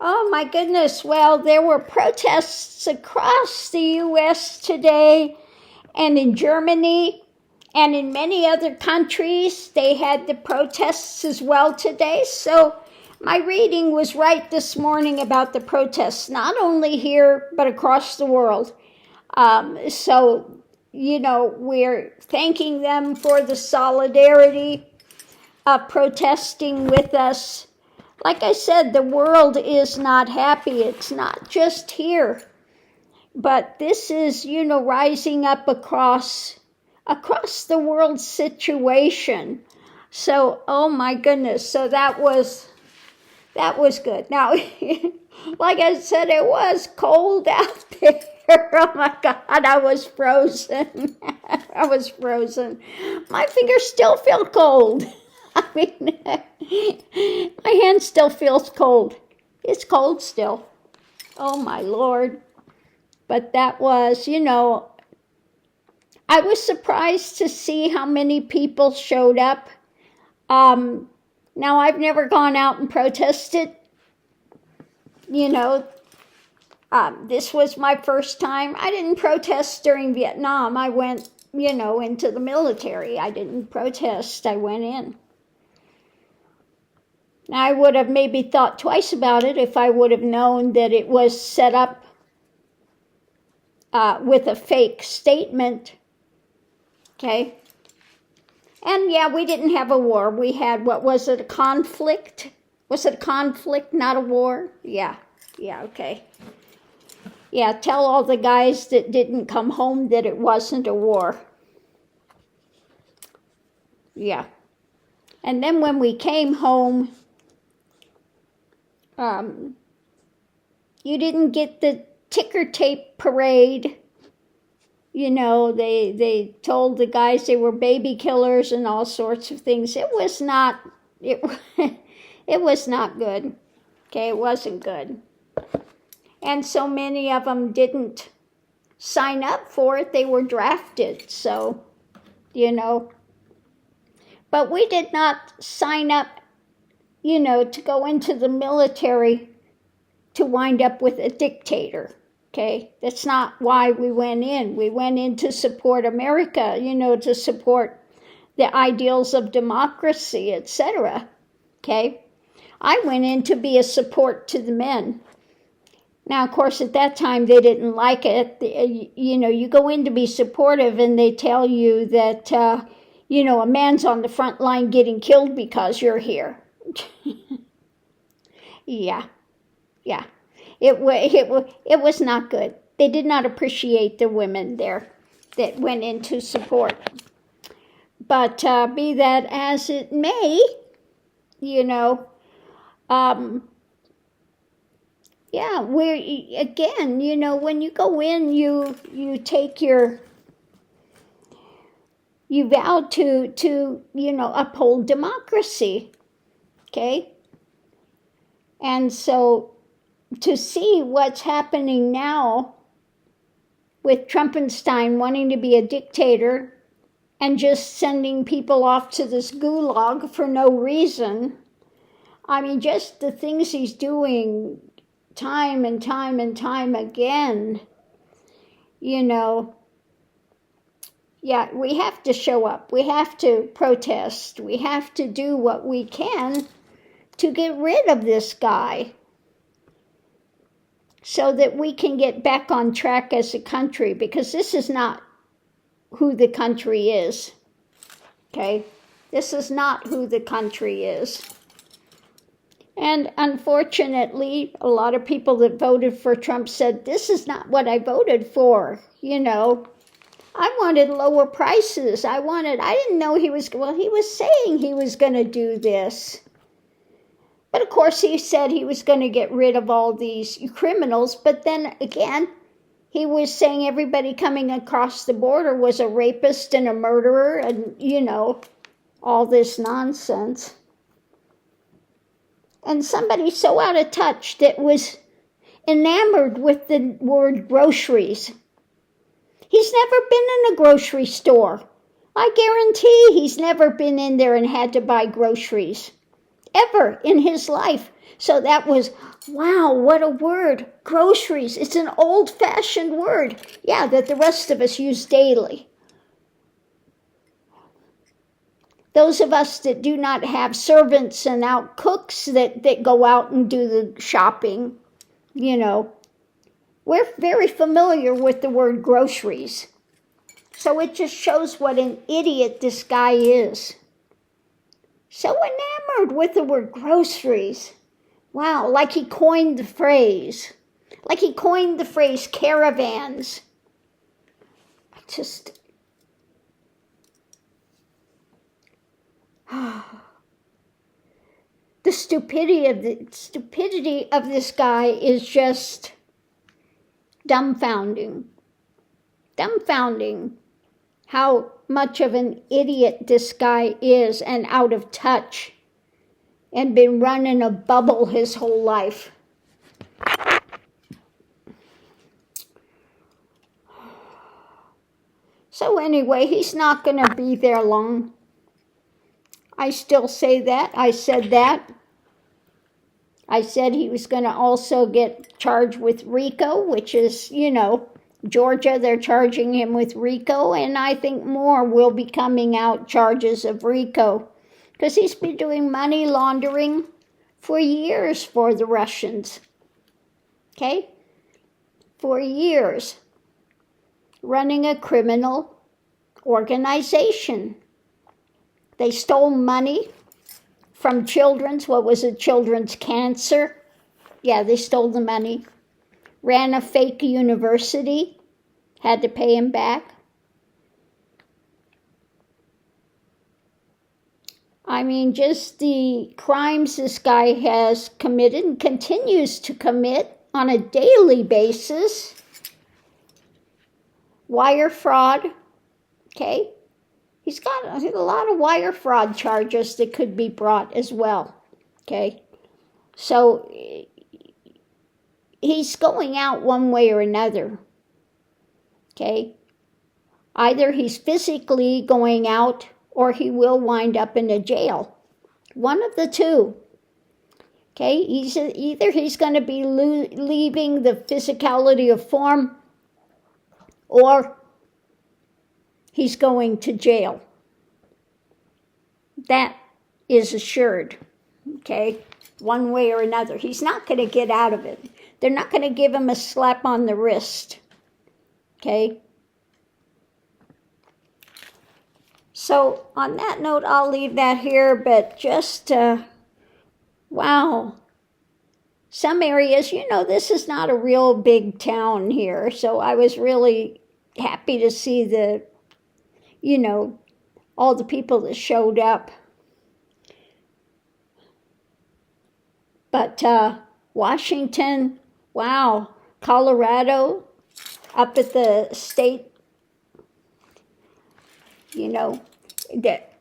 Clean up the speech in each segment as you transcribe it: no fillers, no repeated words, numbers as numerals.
Oh my goodness. Well, there were protests across the U.S. today and in Germany and in many other countries. They had the protests as well today. So my reading was right this morning about the protests, not only here, but across the world. We're thanking them for the solidarity of protesting with us. Like I said, the world is not happy. It's not just here. But this is, rising up across the world situation. So, oh my goodness. So that was good. Now, like I said, it was cold out there. Oh my God, I was frozen. I was frozen. My fingers still feel cold. I mean, my hand still feels cold. It's cold still. Oh my Lord. But that was, I was surprised to see how many people showed up. Now, I've never gone out and protested. This was my first time. I didn't protest during Vietnam. I went, into the military. I didn't protest. I went in. Now, I would have maybe thought twice about it if I would have known that it was set up with a fake statement. Okay? And yeah, we didn't have a war. We had, a conflict? Was it a conflict, not a war? Yeah, okay. Yeah, tell all the guys that didn't come home that it wasn't a war. Yeah. And then when we came home, you didn't get the ticker tape parade. They told the guys they were baby killers and all sorts of things. It was not good. Okay, it wasn't good. And so many of them didn't sign up for it. They were drafted, so, But we did not sign up, to go into the military to wind up with a dictator. Okay, that's not why we went in. We went in to support America, to support the ideals of democracy, etc. Okay, I went in to be a support to the men. Now, of course, at that time, they didn't like it. You go in to be supportive and they tell you that, a man's on the front line getting killed because you're here. Yeah. It was not good. They did not appreciate the women there that went into support. But be that as it may, when you go in, you vow to uphold democracy, okay? And so to see what's happening now with Trumpenstein wanting to be a dictator and just sending people off to this gulag for no reason, I mean, just the things he's doing time and time and time again, yeah, we have to show up. We have to protest. We have to do what we can to get rid of this guy so that we can get back on track as a country, because this is not who the country is, okay? This is not who the country is. And unfortunately, a lot of people that voted for Trump said, this is not what I voted for, I wanted lower prices. I didn't know he was saying he was going to do this. But of course, he said he was going to get rid of all these criminals. But then again, he was saying everybody coming across the border was a rapist and a murderer and, all this nonsense. And somebody so out of touch that was enamored with the word groceries. He's never been in a grocery store. I guarantee he's never been in there and had to buy groceries. ever in his life. So that was, wow, what a word. Groceries. It's an old-fashioned word. Yeah, that the rest of us use daily. Those of us that do not have servants and out cooks that go out and do the shopping, we're very familiar with the word groceries. So it just shows what an idiot this guy is. So enamored with the word groceries. Wow, like he coined the phrase. Like he coined the phrase caravans. The stupidity of this guy is just dumbfounding. Dumbfounding how much of an idiot this guy is and out of touch and been running a bubble his whole life. So anyway, he's not going to be there long. I still say that. I said that. I said he was going to also get charged with RICO, which is, Georgia, they're charging him with RICO, and I think more will be coming out charges of RICO, because he's been doing money laundering for years for the Russians. Okay? For years. Running a criminal organization. They stole money from children's cancer? Yeah, they stole the money. Ran a fake university, had to pay him back. I mean, just the crimes this guy has committed and continues to commit on a daily basis. Wire fraud, okay? He's got a lot of wire fraud charges that could be brought as well, okay? So he's going out one way or another, okay? Either he's physically going out or he will wind up in a jail. One of the two, okay? Either he's going to be leaving the physicality of form or he's going to jail. That is assured, okay? One way or another. He's not going to get out of it. They're not going to give him a slap on the wrist, okay? So on that note, I'll leave that here, but just, wow. Some areas, this is not a real big town here, so I was really happy to see all the people that showed up. But Washington, wow, Colorado, up at the state, that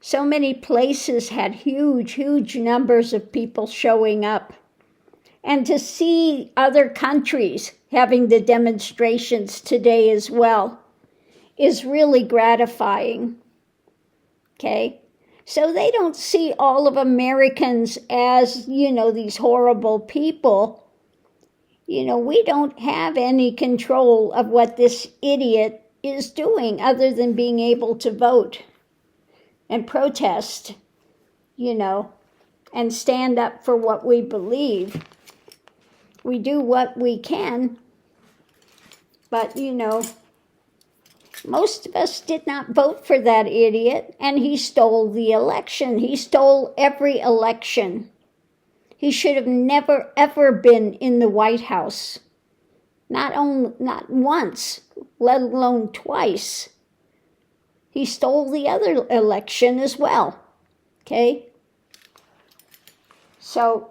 so many places had huge numbers of people showing up. And to see other countries having the demonstrations today as well is really gratifying, okay? So they don't see all of Americans as, these horrible people. We don't have any control of what this idiot is doing other than being able to vote and protest, and stand up for what we believe. We do what we can, but, most of us did not vote for that idiot, and he stole the election. He stole every election. He should have never, ever been in the White House. Not once, let alone twice. He stole the other election as well, okay? So,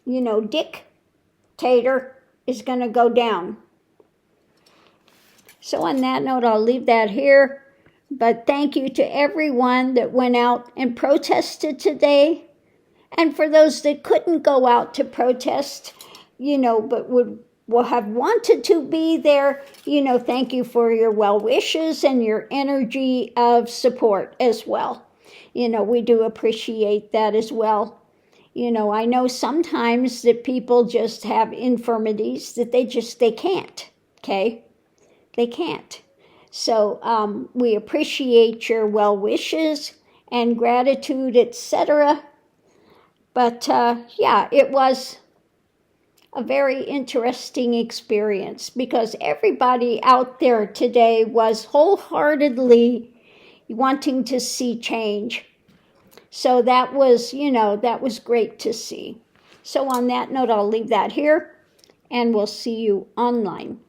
dictator is going to go down. So on that note, I'll leave that here. But thank you to everyone that went out and protested today. And for those that couldn't go out to protest, but will have wanted to be there, thank you for your well wishes and your energy of support as well. we do appreciate that as well. I know sometimes that people just have infirmities that they can't, okay? They can't. So we appreciate your well wishes and gratitude, etc. But yeah, it was a very interesting experience because everybody out there today was wholeheartedly wanting to see change. So that was, that was great to see. So on that note, I'll leave that here, and we'll see you online.